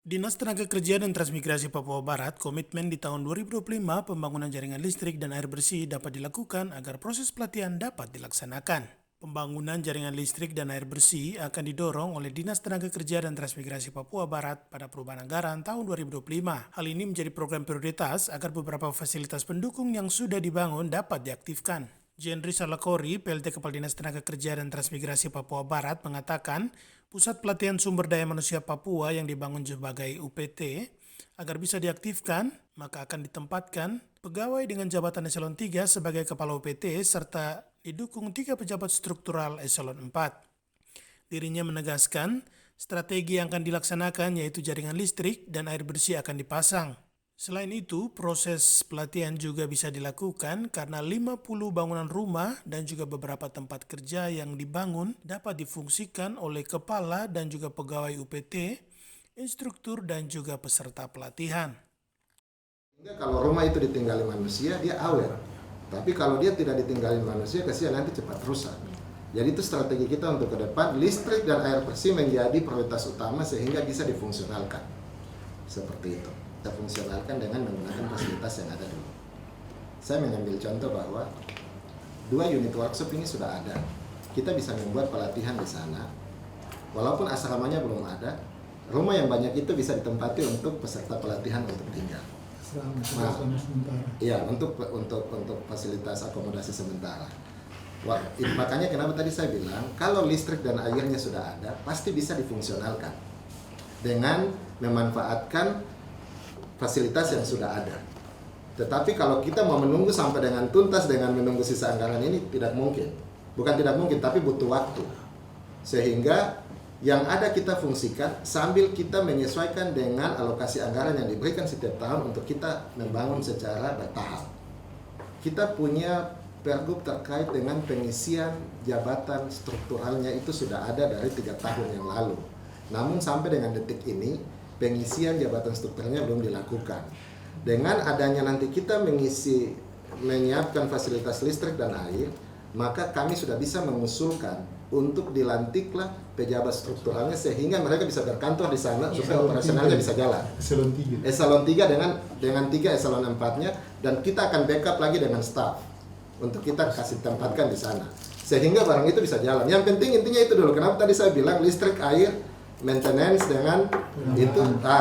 Dinas Tenaga Kerja dan Transmigrasi Papua Barat komitmen di tahun 2025 pembangunan jaringan listrik dan air bersih dapat dilakukan agar proses pelatihan dapat dilaksanakan. Pembangunan jaringan listrik dan air bersih akan didorong oleh Dinas Tenaga Kerja dan Transmigrasi Papua Barat pada perubahan anggaran tahun 2025. Hal ini menjadi program prioritas agar beberapa fasilitas pendukung yang sudah dibangun dapat diaktifkan. Jendri Salakori, PLT Kepala Dinas Tenaga Kerja dan Transmigrasi Papua Barat mengatakan, pusat pelatihan sumber daya manusia Papua yang dibangun sebagai UPT agar bisa diaktifkan, maka akan ditempatkan pegawai dengan jabatan eselon 3 sebagai kepala UPT serta didukung 3 pejabat struktural eselon 4. Dirinya menegaskan, strategi yang akan dilaksanakan yaitu jaringan listrik dan air bersih akan dipasang. Selain itu, proses pelatihan juga bisa dilakukan karena 50 bangunan rumah dan juga beberapa tempat kerja yang dibangun dapat difungsikan oleh kepala dan juga pegawai UPT, instruktur dan juga peserta pelatihan. Sehingga kalau rumah itu ditinggali manusia, dia aware. Tapi kalau dia tidak ditinggali manusia, kasihan nanti cepat rusak. Jadi itu strategi kita untuk ke depan, listrik dan air bersih menjadi prioritas utama sehingga bisa difungsionalkan. Seperti itu. Kita fungsionalkan dengan menggunakan fasilitas yang ada dulu. Saya mengambil contoh bahwa 2 unit workshop ini sudah ada. Kita bisa membuat pelatihan di sana. Walaupun asramanya belum ada, rumah yang banyak itu bisa ditempati untuk peserta pelatihan untuk tinggal. Iya, untuk fasilitas akomodasi sementara. Wah, makanya kenapa tadi saya bilang kalau listrik dan airnya sudah ada, pasti bisa difungsionalkan dengan memanfaatkan fasilitas yang sudah ada. Tetapi kalau kita mau menunggu sampai dengan tuntas dengan menunggu sisa anggaran ini tidak mungkin. Bukan tidak mungkin, tapi butuh waktu. Sehingga yang ada kita fungsikan sambil kita menyesuaikan dengan alokasi anggaran yang diberikan setiap tahun untuk kita membangun secara bertahap. Kita punya pergub terkait dengan pengisian jabatan strukturalnya itu sudah ada dari 3 tahun yang lalu. Namun sampai dengan detik ini pengisian jabatan strukturalnya belum dilakukan. Dengan adanya nanti kita menyiapkan fasilitas listrik dan air, maka kami sudah bisa mengusulkan untuk dilantiklah pejabat strukturalnya sehingga mereka bisa berkantor di sana supaya operasionalnya bisa jalan. Eselon 3 dengan 3 eselon 4-nya dan kita akan backup lagi dengan staff untuk kita kasih tempatkan di sana. Sehingga barang itu bisa jalan. Yang penting intinya itu dulu. Kenapa tadi saya bilang listrik, air, maintenance dengan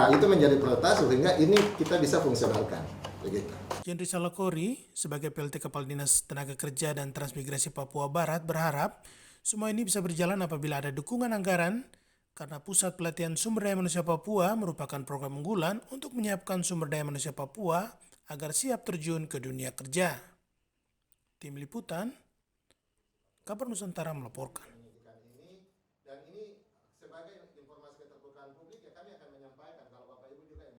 itu menjadi prioritas sehingga ini kita bisa fungsionalkan. Begitu. Jendri Salakori, sebagai PLT Kepala Dinas Tenaga Kerja dan Transmigrasi Papua Barat berharap semua ini bisa berjalan apabila ada dukungan anggaran karena Pusat Pelatihan Sumber Daya Manusia Papua merupakan program unggulan untuk menyiapkan sumber daya manusia Papua agar siap terjun ke dunia kerja. Tim Liputan, Kabar Nusantara melaporkan. Dan ini sebagai informasi keterbukaan publik ya kami akan menyampaikan kalau Bapak